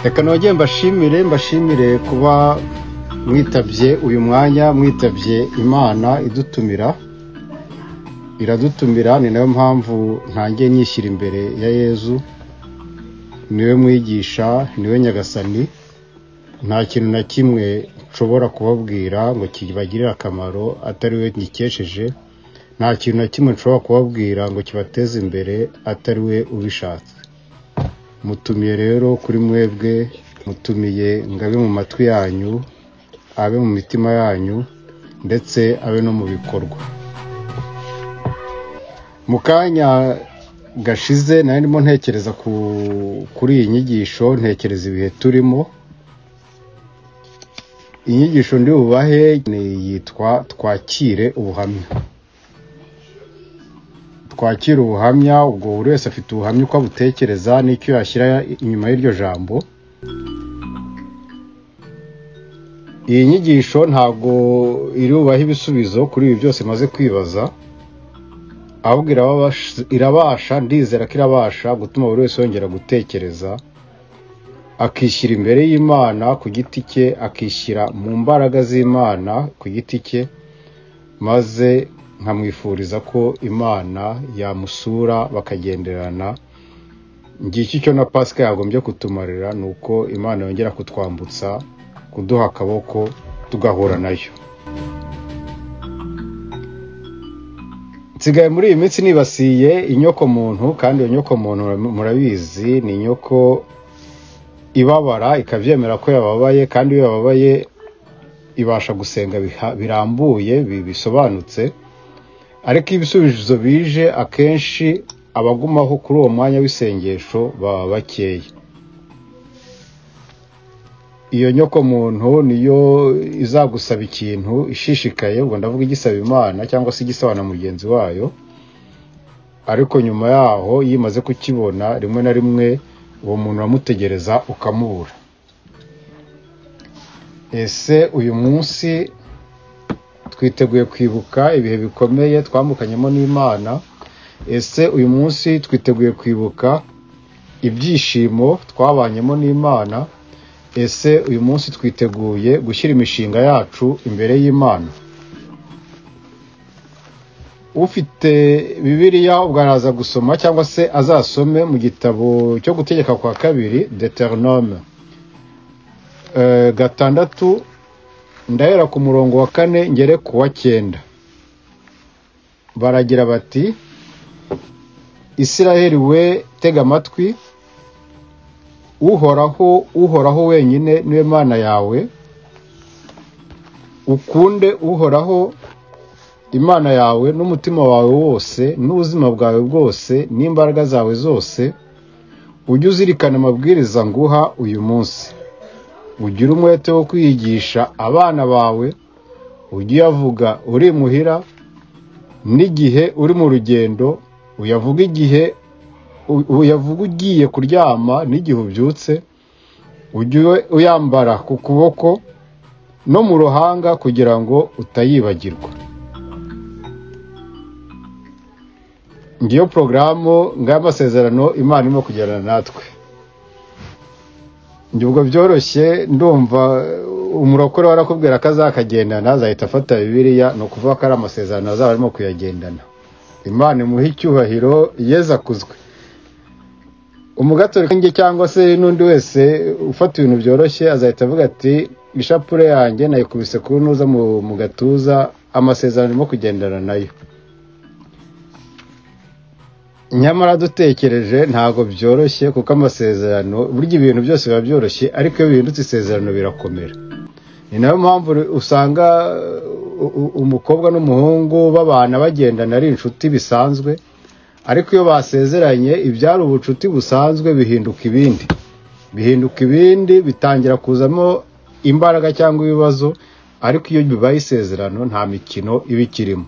reka nongere mbashimire kuba mwitabye uyu mwanya, mwitabye Imana iradutumira. Ni nayo mpamvu ntangiye nyishyira imbere ya Yezu, niwe mwigisha, niwe nyagasani. Nta kintu na kimwe nshobora kubabwira ngo kibagirire akamaro atari we ngikesheje. Nta kintu na kimwe nshobora kubabwira ngo kibateze imbere atari we ubishatse. Mutumiye rero kuri mwebwe, mutumiye ngabe mu matwi yanyu, abe mu mitima yanyu, ndetse abe no mu bikorwa. Mu kanya gashize nari ndimo ntekereza kuri iyi nyigisho, ntekereza ibihe turimo. Inyigisho ndi bubahe yitwa twakire ubuhamya. Twakire ubuhamya, ubwo buri wese afite ubuhamya uko abutekereza n'icyo yashyira inyuma y'iryo jambo. Iyi nyigisho ntabwo iri bubahe ibisubizo kuri ibi byose maze kwibaza, ahubwo ndizera ko irabasha gutuma buri wese yongera gutekereza, akishyira imbere y'Imana ku giti cye, akishyira mu mbaraga z'Imana ku giti cye, maze nkamwifuriza ko Imana yamusura bakagenderana. Ngiki icyo na Pasika yagombye kutumarira, ni uko Imana yongera kutwambutsa, kuduha akaboko tugahura nayo. Nsigaye muri iyi minsi nibasiye inyoko muntu, kandi iyo nyoko muntu murabizi ni inyoko ibabara, ikabyemera ko yababaye, kandi iyo yababaye ibasha gusenga birambuye bisobanutse. Ariko ibisubizo bije akenshi abagumaho kuri uwo mwanya w'isengesho baba bakeya. Iyo nyoko muntu niyo izagusaba ikintu ishishikaye, ubwo ndavuga igisaba Imana cyangwa se igisaba na mugenzi wayo, ariko nyuma yaho yimaze kukibona, rimwe na rimwe uwo muntu uramutegereza ukamubura. Ese uyu munsi twiteguye kwibuka ibihe bikomeye twambukanyemo n'Imana? Ese uyu munsi twiteguye kwibuka ibyishimo twabanyemo n'Imana? Ese uyu munsi twiteguye gushyira imishinga yacu imbere y'Imana? Ufite Bibiliya ubwo araza gusoma cyangwa se azasome mu gitabo cyo gutegeka kwa kabiri, Deuteronome 6, ndahera ku murongo wa 4 ngere ku wa 9. Baragira bati: Isiraheli we, tega amatwi, uhoraho wenyine niwe Mana yawe. Ukunde uhoraho Imana yawe n'umutima wawe wose, n'ubuzima bwawe bwose, n'imbaraga zawe zose. Ujye uzirikana amabwiriza nguha uyu munsi. Ugire umwete wo kwigisha abana bawe, ujye uyavuga uri muhira n'igihe uri mu rugendo, uyavuga ugiye kuryama n'igihe ubyutse. Ujye uyambara ku kuboko no mu ruhanga kugira ngo utayibagirwa. Ngiyo porogaramu ng'amasezerano Imana irimo kugirana natwe. Ubwo byoroshye, ndumva umurokore warakubwira ko azakagendana, azahita afata Bibiliya, no kuvuga ko ari amasezerano azaba arimo kuyagendana. Imana imuhe icyubahiro, Yezu akuzwe. Umugatolika nge cyangwa se n'undi wese ufata ibintu byoroshye azahita avuga ati: ishapure yanjye nayikubise ku ntuza mu gatuza, amasezerano arimo kugendana nayo. Nyamara dutekereje ntago byoroshye, kuko amasezerano, burya ibintu byose biba byoroshye, ariko iyo bihindutse isezerano birakomera. Ni nayo mpamvu usanga umukobwa n'umuhungu babana bagendana ari inshuti bisanzwe, ariko iyo basezeranye ibyari ubucuti busanzwe bihinduka ibindi, bitangira kuzamo imbaraga cyangwa ibibazo. Ariko iyo bibaye isezerano nta mikino iba ikirimo.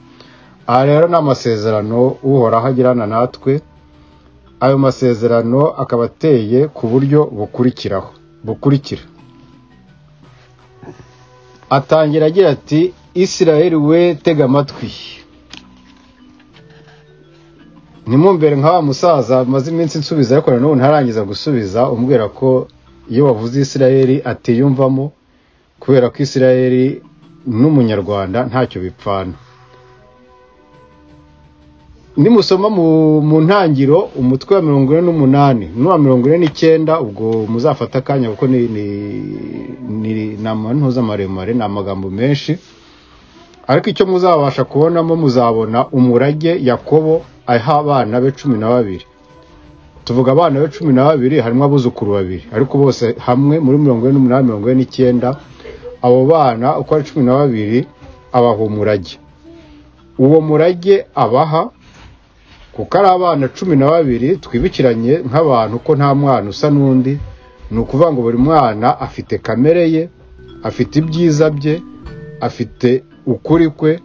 Aha rero ni amasezerano uhoraho agirana natwe. Ayo masezerano akaba ateye ku buryo bukurikira. Atangira agira ati: Isiraheli we, tega amatwi. Nimumbere nka wa musaza maze iminsi nsubiza, ariko nanone ntarangiza gusubiza, umbwira ko iyo wavuze Isirayeli atiyumvamo, kubera ko Isirayeli n'umunyarwanda ntacyo bipfana. Nimusoma mu ntangiro umutwe wa 48 n'uwa 49, ubwo muzafata akanya kuko ni namantuza maremare, na amagambo menshi, ariko icyo muzabasha kubonamo, muzabona umurage Yakobo aha abana be 12. Tuvuga abana be 12 harimo abuzukuru 2, ariko bose hamwe muri 48 49, abo bana uko ari 12 abaha umurage. Uwo murage abaha kuko ari abana 12, twibukiranye nk'abantu ko nta mwana usa n'undi, ni ukuvuga ngo buri mwana afite kamere ye, afite ibyiza bye, afite ukuri kwe,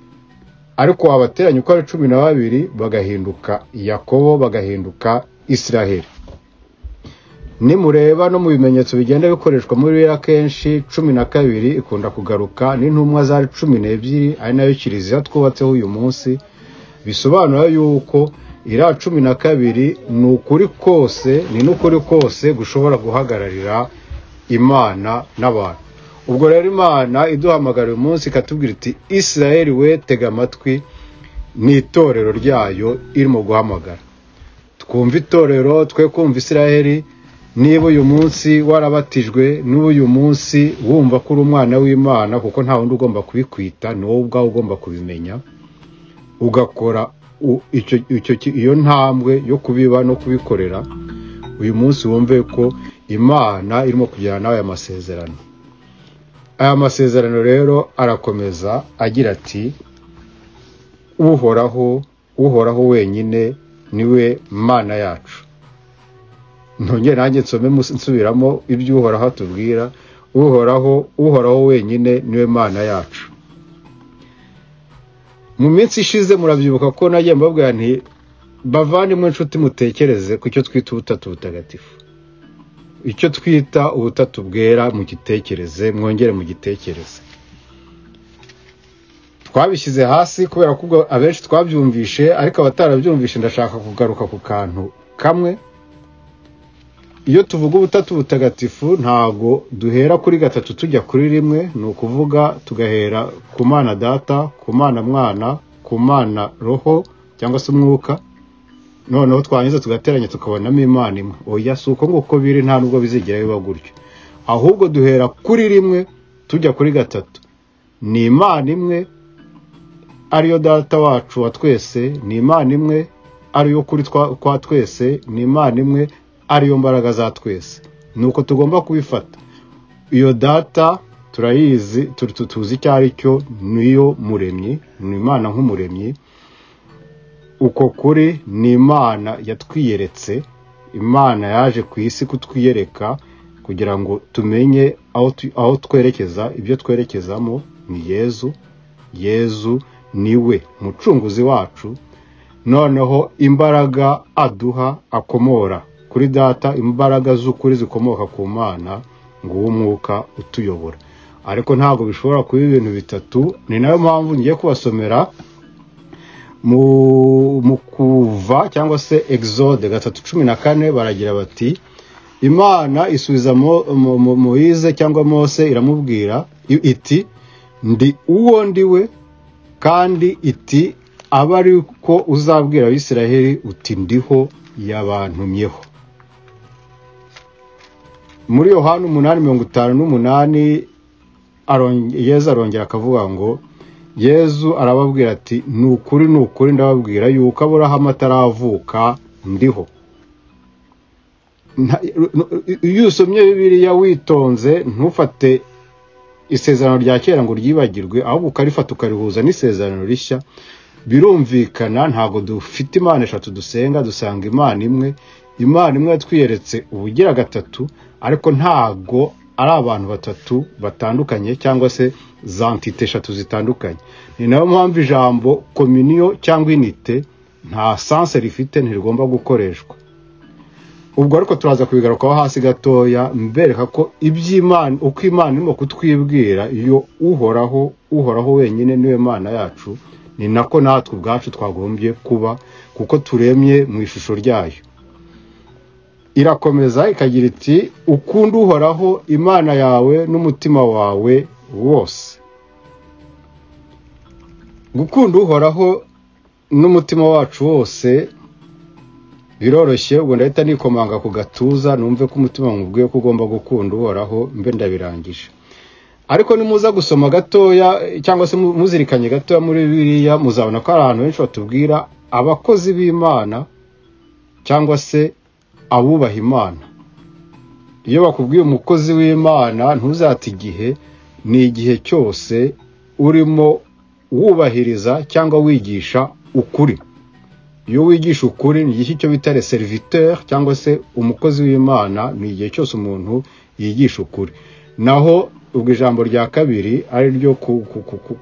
ariko wabateranya uko ari 12 bagahinduka Yakobo, bagahinduka Isiraheli. Nimureba no mu bimenyetso bigenda bikoreshwa muri Bibiliya kenshi 12 ikunda kugaruka n'intumwa zari 12, ari nayo kiliziya twubatseho uyu munsi, bisobanura yuko ira 12 ni ukuri kose, ni n'ukuri kose gushobora guhagararira Imana n'abantu. Ubwo rero Imana iduhamagara uyu munsi ikatubwira iti Isirayeli we tega amatwi, ni itorero ryayo irimo guhamagara. Twumva itorero, twe kumva Isirayeli. Niba uyu munsi warabatijwe, n'ubu uyu munsi wumva ko uri umwana w'Imana, kuko nta wundi ugomba kubikwita, ni wowe ubwawe ugomba kubimenya, ugakora iyo ntambwe yo kubiba no kubikorera, uyu munsi wumve ko Imana irimo kujyana nawe aya masezerano. Aya masezerano rero arakomeza agira ati uhoraho wenyine niwe Mana yacu. Ntongere nanjye nsome nsubiramo ibyo Uhoraho atubwira. Uhoraho wenyine niwe Mana yacu. Mu minsi ishize murabyibuka ko nagiye mbabwira nti bavandimwe inshuti mutekereze ku cyo twita ubutatu butagatifu. Icyo twita ubutatu bwera mu gitekereze, mwongere mu gitekereze. Twabishyize hasi kubera ko abenshi twabyumvishe, ariko abatarabyumvishe ndashaka kugaruka ku kantu kamwe. Iyo tuvuga ubutatu butagatifu ntago duhera kuri gatatu tujya kuri rimwe, ni ukuvuga tugahera ku Mana Data, ku Mana Mwana, ku Mana Roho cyangwa se Umwuka, noneho twangiza tugateranya tukabonamo Imana imwe. Oya, si uko nguko biri, nta nubwo bizigera biba gutyo, ahubwo duhera kuri rimwe tujya kuri gatatu. Ni Imana imwe ariyo Data wacu wa twese, ni Imana imwe ariyo kuri kwa twese, ni Imana imwe ariyo mbaraga za twese. Nuko tugomba kubifata. Iyo Data turayizi, tuzi icyo ari cyo, niyo muremyi, ni Imana nk'umuremyi. Uko kuri ni Imana yatwiyeretse, Imana yaje ku isi kutwiyereka kugira ngo tumenye aho twerekeza. Ibyo twerekezamo ni Yezu niwe mucunguzi wacu. Noneho imbaraga aduha akomora kuri Data, imbaraga z'ukuri zikomoka ku Mana, ngo Umwuka utuyobora. Ariko ntabwo bishobora kuba ibintu bitatu. Ni nayo mpamvu ngiye kubasomera mu Kuva cyangwa se Exode 3:14, baragira bati Imana isubiza Moise cyangwa Mose, iramubwira iti ndi uwo ndiwe, kandi iti aba ari ko uzabwira Abisirayeli uti ndiho yabantumyeho. Muri Yohana 8:58 Yezu arongera akavuga ngo, Yezu arababwira ati ni ukuri ndababwira yuko Aburahamu ataravuka ndiho. Iyo usomye Bibiliya witonze, ntufate isezerano rya kera ngo ryibagirwe, ahubwo ukarifata ukarihuza n'isezerano rishya, birumvikana. Ntago dufite Imana eshatu dusenga, dusanga Imana imwe. Imana imwe yatwiyeretse ubugira gatatu, ariko ntago ari abantu batatu batandukanye cyangwa se za entite eshatu zitandukanye. Ni nayo mpamvu ijambo communion cyangwa unité nta sense rifite, ntirigomba gukoreshwa. Ubwo ariko turaza kubigarukaho hasi gatoya, mbereka ko iby'Imana, uko Imana irimo kutwibwira, iyo uhoraho wenyine niwe Mana yacu, ni nako natwe ubwacu twagombye kuba, kuko turemye mu ishusho ryayo. irakomeza ikagira iti ukunda uhoraho Imana yawe n'umutima wawe wose. Gukunda uhoraho n'umutima wacu wose biroroshye, ubwo ndahita nikomanga ku gatuza numve ko umutima mubwiye ko ugomba gukunda uhoraho, mbe ndabirangije. Ariko nimuza gusoma gatoya cyangwa se muzirikanye gatoya muri Bibiliya, muzabona ko abantu benshi batubwira abakozi b'Imana cyangwa se abubaha Imana. Iyo bakubwiye umukozi w'Imana ntuzate igihe, ni igihe cyose urimo wubahiriza cyangwa wigisha ukuri. Iyo wigisha ukuri ni igihe cyo bita serviteur cyangwa se umukozi w'Imana, ni igihe cyose umuntu yigisha ukuri. Naho ubwo ijambo rya kabiri ari ryo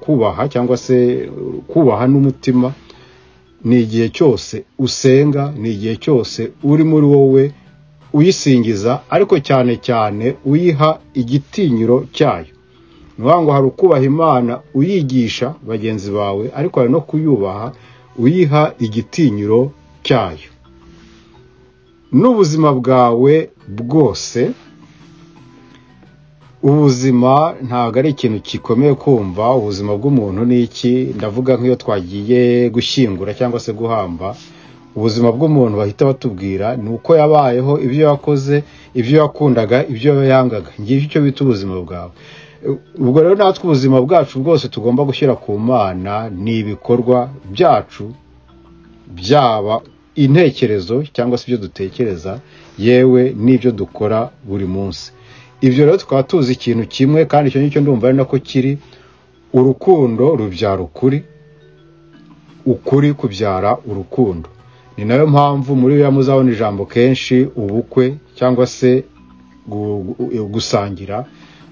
kubaha cyangwa se kubaha n'umutima, ni igihe cyose usenga, ni igihe cyose uri muri wowe uyisingiza, ariko cyane cyane uyiha igitinyiro cyayo. Ngo hari ukubaha Imana uyigisha bagenzi bawe, ariko hari no kuyubaha uyiha igitinyiro cyayo. N'ubuzima bwawe bwose, ubuzima ntabwo ari ikintu gikomeye kumva. Ubuzima bw'umuntu ni iki? Ndavuga nk'iyo twagiye gushyingura cyangwa se guhamba, ubuzima bw'umuntu bahita batubwira ni uko yabayeho, ibyo yakoze, ibyo yakundaga, ibyo yangaga. Ngicyo icyo bita ubuzima bwawe. Ubwo rero natwe ubuzima bwacu bwose tugomba gushyira ku Mana, ni ibikorwa byacu, byaba intekerezo cyangwa se ibyo dutekereza, yewe n'ibyo dukora buri munsi. Ibyo rero tukaba tuzi ikintu kimwe, kandi icyo nicyo ndumva ari nako kiri: urukundo rubyara ukuri, ukuri kubyara urukundo. Ni nayo mpamvu muri Bibiliya muzabona ijambo kenshi ubukwe cyangwa se gusangira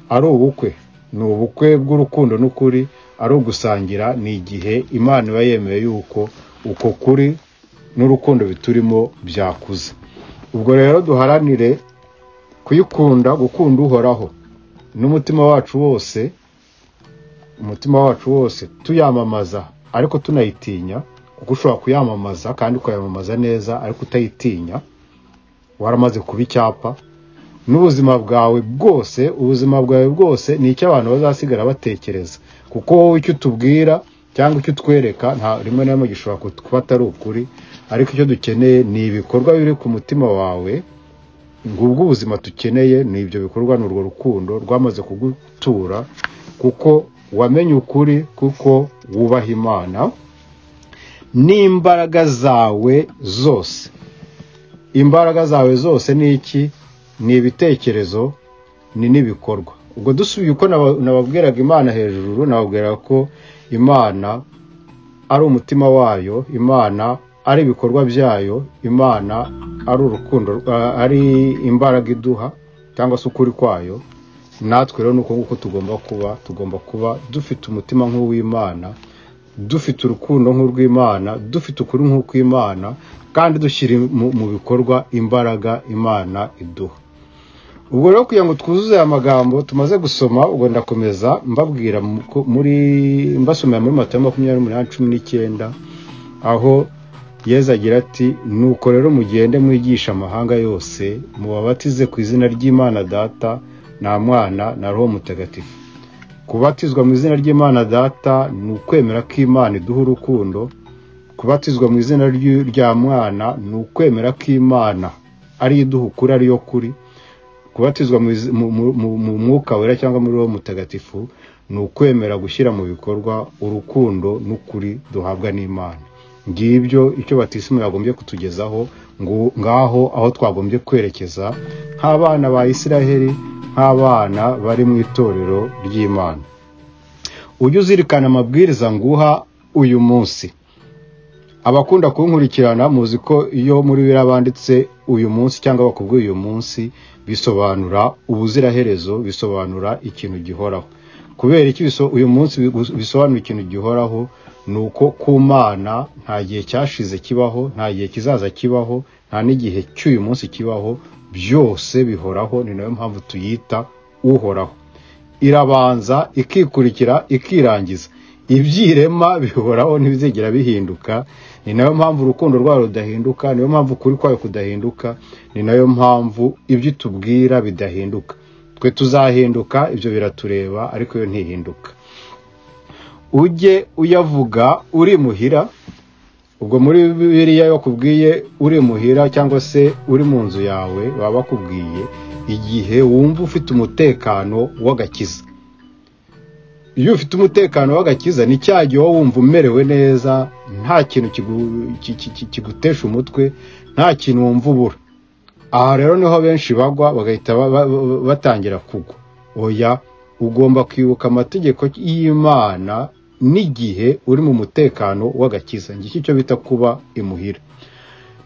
ari ubukwe. Ni ubukwe bw'urukundo n'ukuri, ari ugusangira. Ni igihe Imana iba yemeye yuko uko kuri n'urukundo biturimo byakuze. Ubwo rero duharanire kuyikunda, gukunda uhoraho n'umutima wacu wose, umutima wacu wose tuyamamaza ariko tunayitinya, kuko ushobora kuyamamaza kandi ukayamamaza neza ariko utayitinya, waramaze kuba icyapa. N'ubuzima bwawe bwose, ubuzima bwawe bwose ni icyo abantu bazasigara batekereza, kuko wowe icyo utubwira cyangwa icyo utwereka nta rimwe na rimwe gishobora kuba atari ukuri, ariko icyo dukeneye ni ibikorwa biri ku mutima wawe. Ngubwo ubuzima dukeneye ni ibyo bikorwa, ni urwo rukundo rwamaze kugutura, kuko wamenye ukuri, kuko wubaha Imana n'imbaraga zawe zose. Imbaraga zawe zose ni iki? Ni ibitekerezo, ni n'ibikorwa. Ubwo dusubiye uko nababwiraga Imana hejuru, nababwira ko Imana ari umutima wayo, Imana ari ibikorwa byayo, Imana ari urukundo, ari imbaraga iduha cyangwa se ukuri kwayo. Natwe rero nuko nguko tugomba kuba dufite umutima nk'uw'Imana, dufite urukundo nk'urw'Imana, dufite ukuri nk'ukw'Imana, kandi dushyira mu bikorwa imbaraga Imana iduha. Ubwo rero kugira ngo twuzuze aya magambo tumaze gusoma, ubwo ndakomeza mbabwira mbasomera muri Matayo 28:19, aho Yesu agira ati: nuko rero mugende mwigisha amahanga yose, mubabatize ku izina ry'Imana Data na Mwana na Roho Mutagatifu. Kubatizwa mu izina ry'Imana Data ni ukwemera ko Imana iduha urukundo. Kubatizwa mu izina rya Mwana ni ukwemera ko Imana ari iduha ukuri, ariyo kuri. Kubatizwa mu Mwuka Wera cyangwa muri Roho Mutagatifu ni ukwemera gushyira mu bikorwa urukundo n'ukuri duhabwa n'Imana. Ngibyo icyo batisimu yagombye kutugezaho, ngaho aho twagombye kwerekeza nk'abana ba Isiraheli, nk'abana bari mu itorero ry'Imana. Ujye uzirikana amabwiriza nguha uyu munsi. Abakunda kunkurikirana muzi ko iyo muri birabanditse uyu munsi cyangwa bakubwiye uyu munsi, bisobanura ubuziraherezo, bisobanura ikintu gihoraho. Kubera iki uyu munsi bisobanura ikintu gihoraho? Nuko ku Mana nta gihe cyashize kibaho, nta gihe kizaza kibaho, nta n'igihe cy'uyu munsi kibaho, byose bihoraho. Ni nayo mpamvu tuyita uhoraho. Irabanza ikikurikira ikirangiza. ibyirema bihoraho ntibizigera bihinduka. Ni nayo mpamvu urukundo rwayo rudahinduka, niyo mpamvu ukuri kwayo kudahinduka, ni nayo mpamvu ibyo tubwira bidahinduka. Twe tuzahinduka, ibyo biratureba, ariko yo ntihinduka. Ujye uyavuga uri muhira. Ubwo muri Bibiliya yakubwiye uri muhira cyangwa se uri mu nzu yawe, baba bakubwiye igihe wumva ufite umutekano w'agakiza. Iyo ufite umutekano w'agakiza ni cya gihe wumva umerewe neza, nta kintu kigutesha umutwe, nta kintu wumva ubura. Aha rero niho benshi bagwa bagahita batangira kugwa. Oya, ugomba kwibuka amategeko y'Imana n'igihe uri mu mutekano w'agakiza. Ngiki cyo bita kuba imuhira.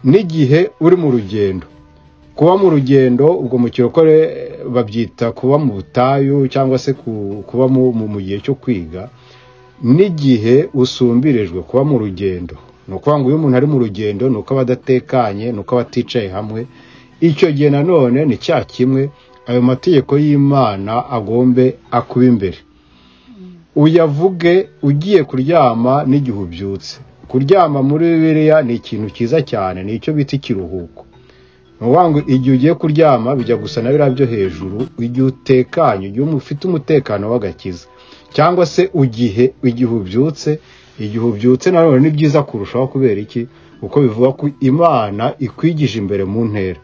N'igihe uri mu rugendo. Kuba mu rugendo ubwo mu kirokore babyita kuba mu butayu cyangwa se kuba mu gihe cyo kwiga. N'igihe usumbirijwe kuba mu rugendo. Nukuvuga ngo uyu muntu ari mu rugendo nuko abadatekanye, nuko abaticaye hamwe. Icyo gihe nanone ni cya kimwe ayo mategeko y'Imana agombe akuba imbere. Uyavuge ugiye kuryama n'igihe ubyutse. Kuryama muri Bibiliya ni ikintu cyiza cyane, ni icyo bita ikiruhuko. Nuwangu igihe ugiye kuryama bijya gusa na bira byo hejuru, igihe utekanye, igihe ufite umutekano w'agakiza. Cyangwa se igihe ubyutse nanone ni byiza kurushaho. Kubera iki? Uko bivuga ko Imana ikwigije imbere mu ntera.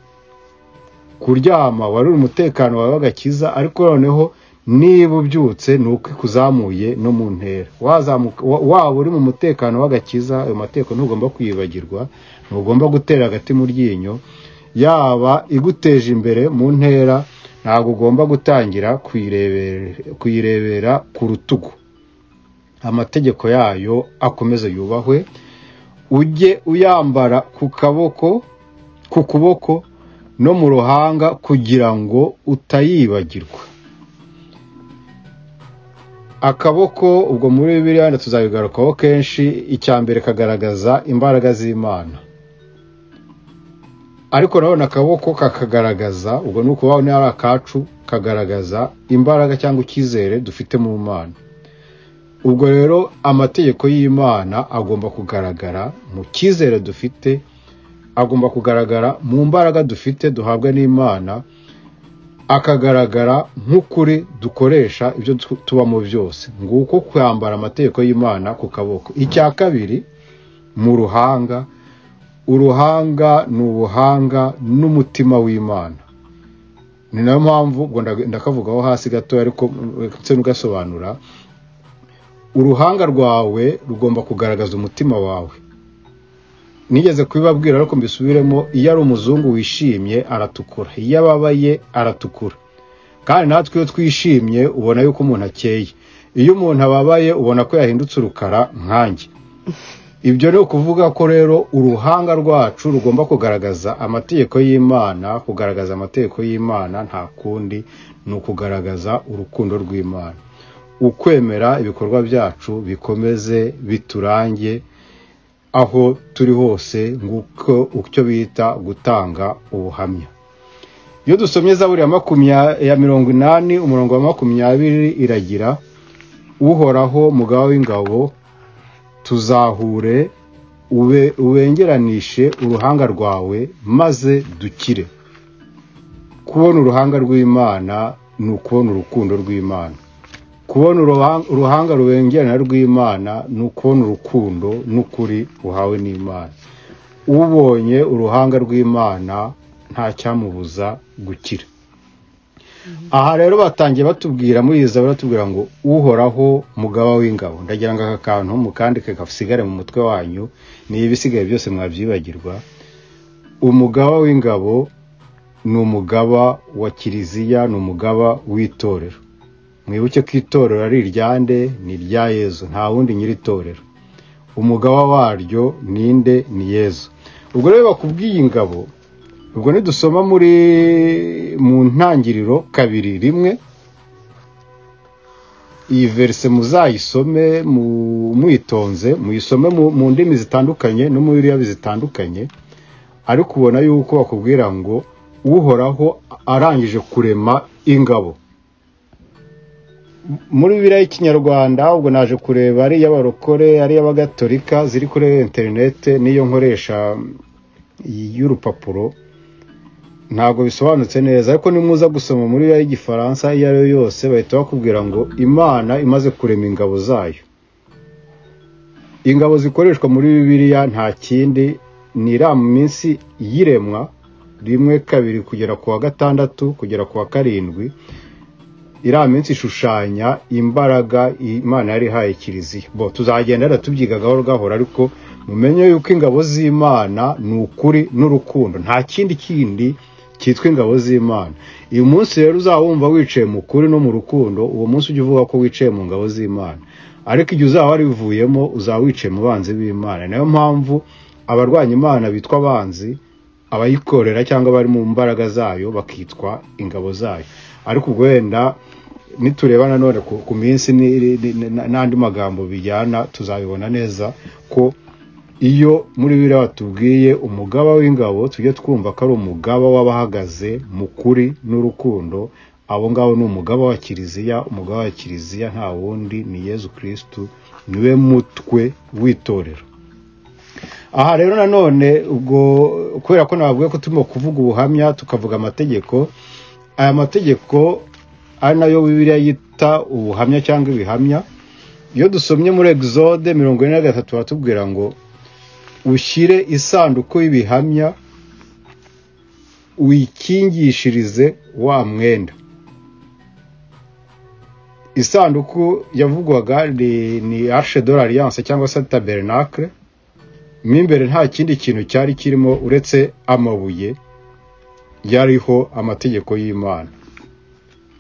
Kuryama wari umutekano wawe w'agakiza, ariko noneho niba ubyutse nuko ikuzamuye no mu ntera. Waba uri mu mutekano w'agakiza, ayo mategeko ntugomba kwibagirwa, ntugomba gutera agati mu ryinyo. Yaba iguteje imbere mu ntera, ntabwo ugomba gutangira kuyirebera ku rutugu. Amategeko yayo akomeze yubahwe. Ujye uyambara ku kuboko no mu ruhanga kugira ngo utayibagirwa. Akaboko ubwo muri Bibiliya tuzabigarukaho kenshi. Icyambere kagaragaza imbaraga z'Imana, ariko nabona akaboko kakagaragaza, ubwo nuko babone ari akacu, kagaragaza imbaraga cyangwa icyizere dufite mu Mana. Ubwo rero amategeko y'Imana agomba kugaragara mu cyizere dufite, agomba kugaragara mu mbaraga dufite duhabwa n'Imana, akagaragara nk'ukuri dukoresha ibyo tubamo byose. Nguko kwambara amategeko y'Imana ku kaboko. Icya kabiri, mu ruhanga. Uruhanga ni ubuhanga n'umutima w'Imana. Ni nayo mpamvu ubwo ndakavugaho hasi gato, ariko ndetse nugasobanura. Uruhanga rwawe rugomba kugaragaza umutima wawe. Nigeze kubibabwira ariko mbisubiremo, iyo ari umuzungu wishimye aratukura, iyo ababaye aratukura. Kandi natwe iyo twishimye ubona yuko umuntu akeye, iyo umuntu ababaye ubona ko yahindutse urukara nkanjye. Ibyo ni ukuvuga ko rero uruhanga rwacu rugomba kugaragaza amategeko y'Imana. Kugaragaza amategeko y'Imana nta kundi ni ukugaragaza urukundo rw'Imana. Ukwemera ibikorwa byacu bikomeze biturange aho turi hose, nguko ucyo bita gutanga ubuhamya. Iyo dusomye Zaburi ya 80 umurongo wa 20 iragira, Uhoraho mugaba w'ingabo, tuzahure ubengeranishe uruhanga rwawe maze dukire. Kubona uruhanga rw'Imana ni ukubona urukundo rw'Imana. Kubona uruhanga rubengerana rw'Imana ni ukubona urukundo n'ukuri uhawe n'Imana. Ubonye uruhanga rw'Imana nta cyamubuza gukira. Aha rero batangiye batubwira muri Zaburi, batubwira ngo Uhoraho mugaba w'ingabo. Ndagira ngo aka kantu mukandike gasigare mu mutwe wanyu, ni ibisigaye byose mwabyibagirwa. Umugaba w'ingabo ni umugaba wa kiliziya, ni umugaba w'itorero. Mwibuke ko itorero ari iryande, ni irya Yezu, nta wundi nyiri itorero. Umugaba waryo ninde? Ni Yezu. Ubwo rero bakubwiye ingabo, ubwo nidusoma mu ntangiriro 2:1, iyi verse muzayisome mwitonze, muyisome mu ndimi zitandukanye no mu Bibiliya zitandukanye, ariko ubona yuko bakubwira ngo Uhoraho arangije kurema ingabo. muri Bibiliya y'Ikinyarwanda ubwo naje kureba ari y'abarokore ari y'abagatolika ziri kuri internet niyo nkoresha y'urupapuro ntabwo bisobanutse neza, ariko nimwiza gusoma muri Bibiliya y'Igifaransa iyo ariyo yose bahita bakubwira ngo Imana imaze kurema ingabo zayo. Ingabo zikoreshwa muri Bibiliya nta kindi ni mu minsi y'iremwa 1, 2 kugera ku wa 6 kugera ku wa 7. Minsi ishushanya imbaraga Imana yari haye kiliziya. Tuzagenda tubyiga gahoro gahoro, ariko mumenye yuko ingabo z'Imana ni ukuri n'urukundo, nta kindi cyitwa ingabo z'Imana. Uyu munsi rero uzawumva wicaye mu kuri no mu rukundo, uwo munsi ujye uvuga ko wicaye mu ngabo z'Imana, ariko igihe uzaba warivuyemo uzaba wicaye mu banzi b'Imana. Nayo mpamvu abarwanya Imana bitwa abanzi, abayikorera cyangwa bari mu mbaraga zayo bakitwa ingabo zayo. Ariko ubwo wenda nitureba nanone ku minsi n'andi magambo bijyana tuzabibona neza ko iyo muri Bibiliya batubwiye umugaba w'ingabo tujye twumva ko ari umugaba w'abahagaze mu kuri n'urukundo. Abo ngabo ni umugaba wa kiliziya. Umugaba wa kiliziya nta wundi ni Yezu Kristo, niwe mutwe w'itorero. Aha rero nanone ubwo kubera ko nababwiye ko turimo kuvuga ubuhamya tukavuga amategeko, aya mategeko ari nayo Bibiliya yita ubuhamya cyangwa ibihamya. Iyo dusomye muri Exode 43 batubwira ngo ushyire isanduku y'ibihamya uyikingishirize wa mwenda. Isanduku yavugwaga ni Arche de l'Alliance cyangwa se Tabernacle. Mimbere nta kindi kintu cyari kirimo uretse amabuye yariho amategeko y'Imana.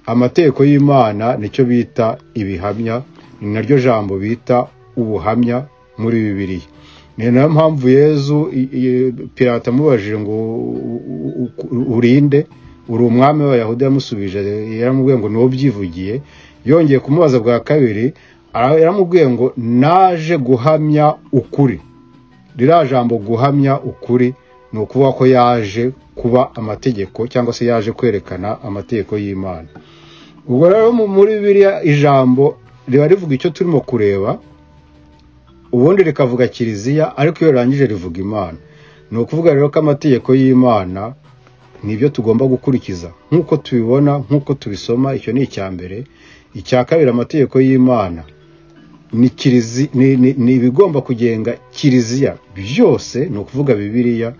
Amategeko y'Imana nicyo bita ibihamya, ni naryo jambo bita ubuhamya muri Bibiliya. Ni nayo mpamvu Yezu Pilato amubajije ngo urinde, uri umwami w'Abayahudi, yamusubije yaramubwiye ngo niwo byivugiye. Yongeye kumubaza bwa kabiri yaramubwiye ngo naje guhamya ukuri. Rira jambo guhamya ukuri ni ukuvuga ko yaje kuba amategeko cyangwa se yaje kwerekana amategeko y'Imana. Ubwo rero muri Bibiliya ijambo riba rivuga icyo turimo kureba, ubundi rikavuga kiliziya, ariko iyo rangije rivuga Imana. Ni ukuvuga rero ko amategeko y'Imana nibyo tugomba gukurikiza nk'uko tubibona, nk'uko tubisoma. Icyo ni icya mbere. Icya kabiri, amategeko y'Imana ni ibigomba kugenga kiliziya byose, ni ukuvuga Bibiliya,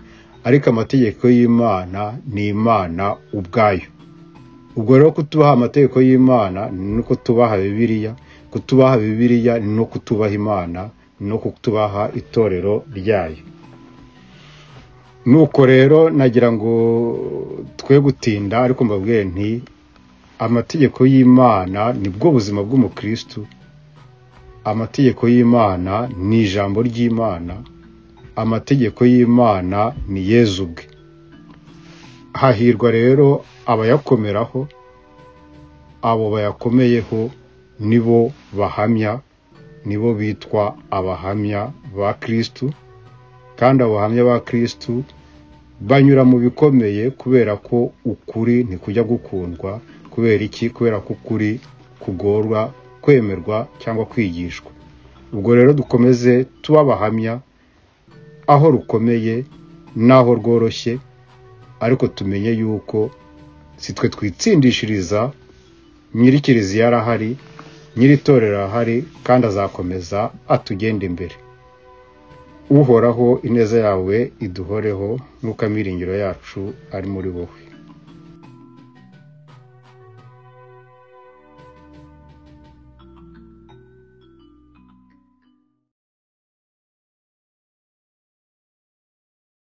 ariko amategeko y'Imana ni Imana ubwayo. Ubwo rero kutubaha amategeko y'Imana ni ko tubaha Bibiliya, kutubaha Bibiliya ni no kutubaha Imana, no kutubaha itorero ryayo. Nuko rero nagira ngo twe gutinda, ariko mbabwiye nti amategeko y'Imana nibwo buzima bw'umukristo. Amategeko y'Imana ni ijambo ry'Imana. Amategeko y'Imana ni Yezu bwe. Hahirwa rero abayakomeraho, abo bayakomeyeho nibo bahamya, nibo bitwa abahamya ba Kristo. Kandi abahamya ba Kristo banyura mu bikomeye, kubera ko ukuri ntikujya gukundwa. Kubera iki? Kubera ko ukuri kugorwa kwemerwa cyangwa kwigishwa. Ubwo rero dukomeze tuba abahamya aho rukomeye naho rworoshye, ariko tumenye yuko si twe twitsindishiriza. Nyiri kiliziya arahari, nyiri itorero arahari, kandi azakomeza atugenda imbere. Uhoraho ineza yawe iduhoreho, nuko amiringiro yacu ari muri wowe.